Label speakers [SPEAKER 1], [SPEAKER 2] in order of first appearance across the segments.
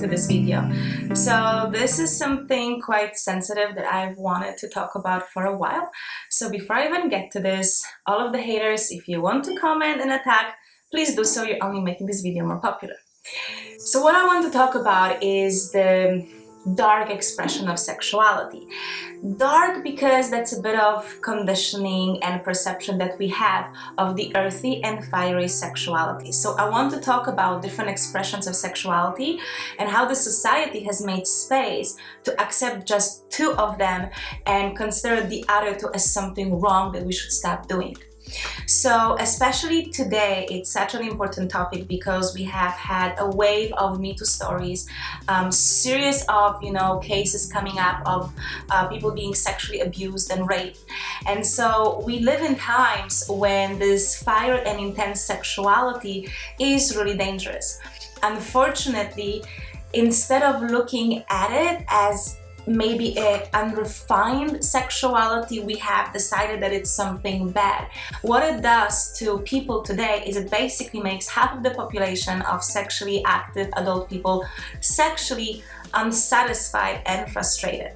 [SPEAKER 1] to this video. So this is something quite sensitive that I've wanted to talk about for a while. So before I even get to this, all of the haters, if you want to comment and attack, please do so. You're only making this video more popular. So what I want to talk about is the dark expression of sexuality. Dark because that's a bit of conditioning and perception that we have of the earthy and fiery sexuality. So I want to talk about different expressions of sexuality and how the society has made space to accept just two of them and consider the other two as something wrong that we should stop doing. So especially today, it's such an important topic because we have had a wave of Me Too stories, series of cases coming up of people being sexually abused and raped. And so we live in times when this fire and intense sexuality is really dangerous. Unfortunately, instead of looking at it as maybe an unrefined sexuality, we have decided that it's something bad. What it does to people today is it basically makes half of the population of sexually active adult people sexually unsatisfied and frustrated.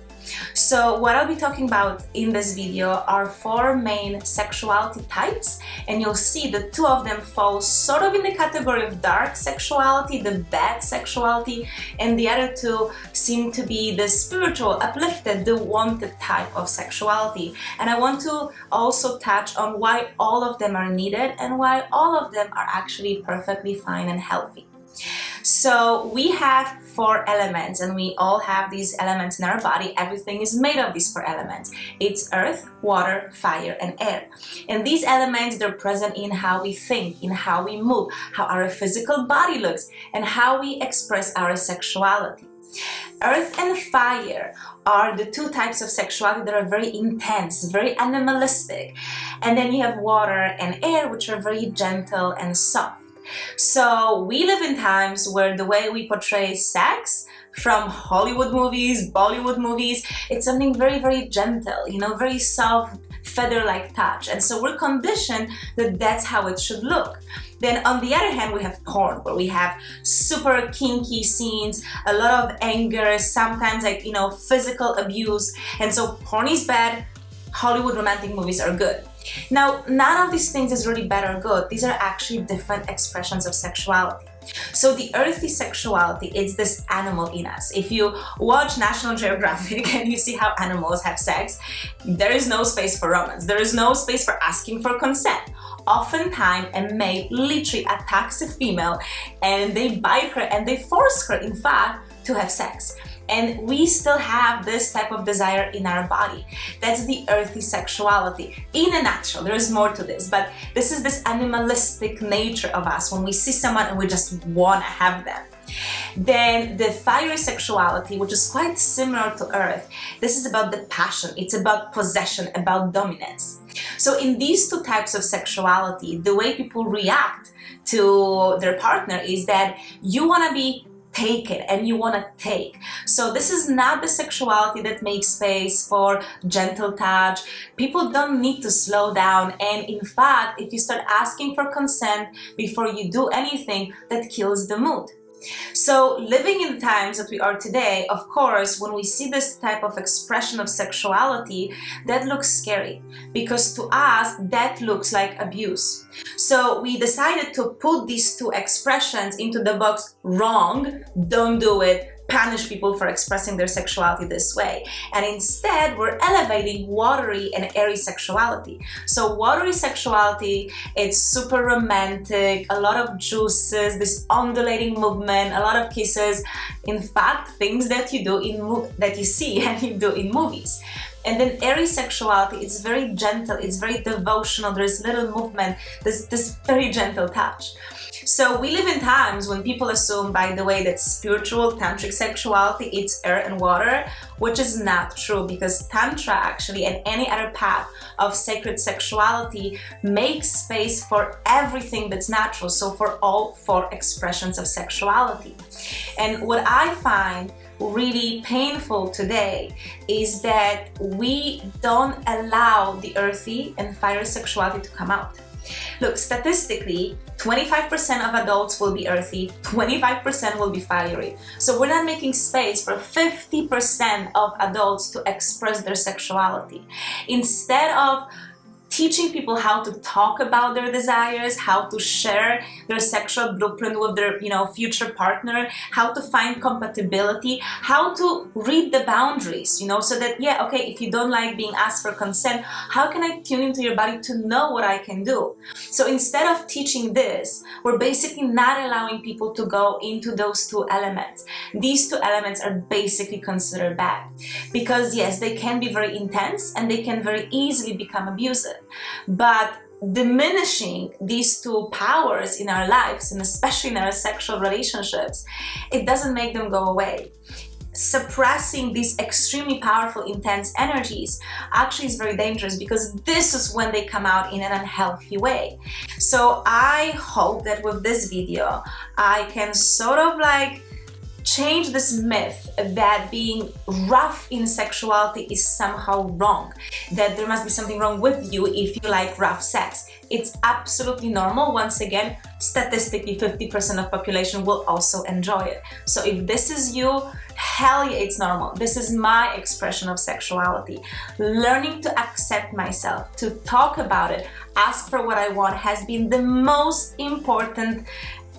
[SPEAKER 1] So what I'll be talking about in this video are four main sexuality types, and you'll see the two of them fall sort of in the category of dark sexuality, the bad sexuality, and the other two seem to be the spiritual, uplifted, the wanted type of sexuality. And I want to also touch on why all of them are needed and why all of them are actually perfectly fine and healthy. So we have four elements, and we all have these elements in our body. Everything is made of these four elements. It's earth, water, fire, and air. And these elements, they're present in how we think, in how we move, how our physical body looks, and how we express our sexuality. Earth and fire are the two types of sexuality that are very intense, very animalistic. And then you have water and air, which are very gentle and soft. So we live in times where the way we portray sex from Hollywood movies, Bollywood movies, it's something very, very gentle, very soft, feather-like touch. And so we're conditioned that that's how it should look. Then on the other hand, we have porn, where we have super kinky scenes, a lot of anger, sometimes physical abuse. And so porn is bad, Hollywood romantic movies are good. Now, none of these things is really bad or good. These are actually different expressions of sexuality. So the earthy sexuality, it's this animal in us. If you watch National Geographic and you see how animals have sex, there is no space for romance. There is no space for asking for consent. Oftentimes, a male literally attacks a female and they bite her and they force her, in fact, to have sex. And we still have this type of desire in our body. That's the earthy sexuality. In a nutshell, there is more to this, but this is this animalistic nature of us when we see someone and we just want to have them. Then the fiery sexuality, which is quite similar to earth, this is about the passion, it's about possession, about dominance. So in these two types of sexuality, the way people react to their partner is that you want to be taken and you want to take. So this is not the sexuality that makes space for gentle touch. People don't need to slow down, and in fact, if you start asking for consent before you do anything, that kills the mood. So living in the times that we are today, of course, when we see this type of expression of sexuality, that looks scary because to us that looks like abuse. So we decided to put these two expressions into the box wrong, don't do it, punish people for expressing their sexuality this way. And instead, we're elevating watery and airy sexuality. So watery sexuality, it's super romantic, a lot of juices, this undulating movement, a lot of kisses. In fact, things that you do that you see and you do in movies. And then airy sexuality, it's very gentle, it's very devotional, there's little movement, there's this very gentle touch. So we live in times when people assume, by the way, that spiritual tantric sexuality, it's air and water, which is not true, because tantra actually and any other path of sacred sexuality makes space for everything that's natural, so for all four expressions of sexuality. And what I find really painful today is that we don't allow the earthy and fiery sexuality to come out. Look, statistically, 25% of adults will be earthy, 25% will be fiery. So we're not making space for 50% of adults to express their sexuality. Instead of teaching people how to talk about their desires, how to share their sexual blueprint with their, future partner, how to find compatibility, how to read the boundaries, so that, okay, if you don't like being asked for consent, how can I tune into your body to know what I can do? So instead of teaching this, we're basically not allowing people to go into those two elements. These two elements are basically considered bad because, yes, they can be very intense and they can very easily become abusive. But diminishing these two powers in our lives, and especially in our sexual relationships, it doesn't make them go away. Suppressing these extremely powerful, intense energies actually is very dangerous because this is when they come out in an unhealthy way. So I hope that with this video, I can sort of change this myth that being rough in sexuality is somehow wrong, that there must be something wrong with you if you like rough sex. It's absolutely normal. Once again, statistically, 50% of population will also enjoy it. So if this is you, hell yeah, it's normal. This is my expression of sexuality. Learning to accept myself, to talk about it, ask for what I want has been the most important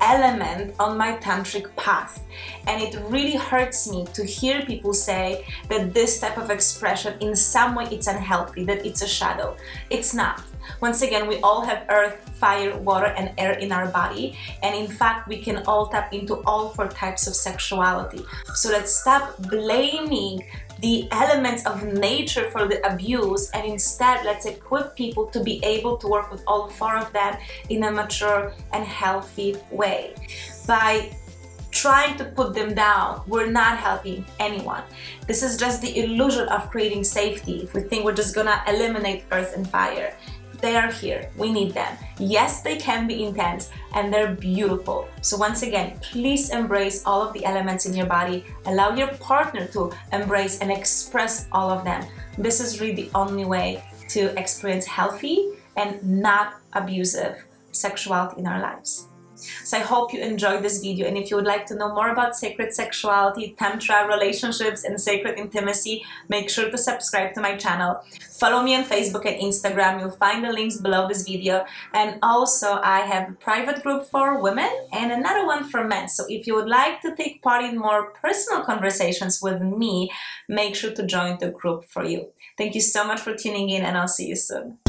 [SPEAKER 1] element on my tantric path, and it really hurts me to hear people say that this type of expression in some way it's unhealthy, that it's a shadow. It's not. Once again, we all have earth, fire, water, and air in our body, and in fact we can all tap into all four types of sexuality. So let's stop blaming the elements of nature for the abuse, and instead let's equip people to be able to work with all four of them in a mature and healthy way. By trying to put them down, we're not helping anyone. This is just the illusion of creating safety if we think we're just gonna eliminate earth and fire. They are here, we need them. Yes, they can be intense and they're beautiful. So once again, please embrace all of the elements in your body. Allow your partner to embrace and express all of them. This is really the only way to experience healthy and not abusive sexuality in our lives. So I hope you enjoyed this video, and if you would like to know more about sacred sexuality, tantra, relationships, and sacred intimacy, make sure to subscribe to my channel. Follow me on Facebook and Instagram. You'll find the links below this video. And also I have a private group for women and another one for men. So if you would like to take part in more personal conversations with me, make sure to join the group for you. Thank you so much for tuning in, and I'll see you soon.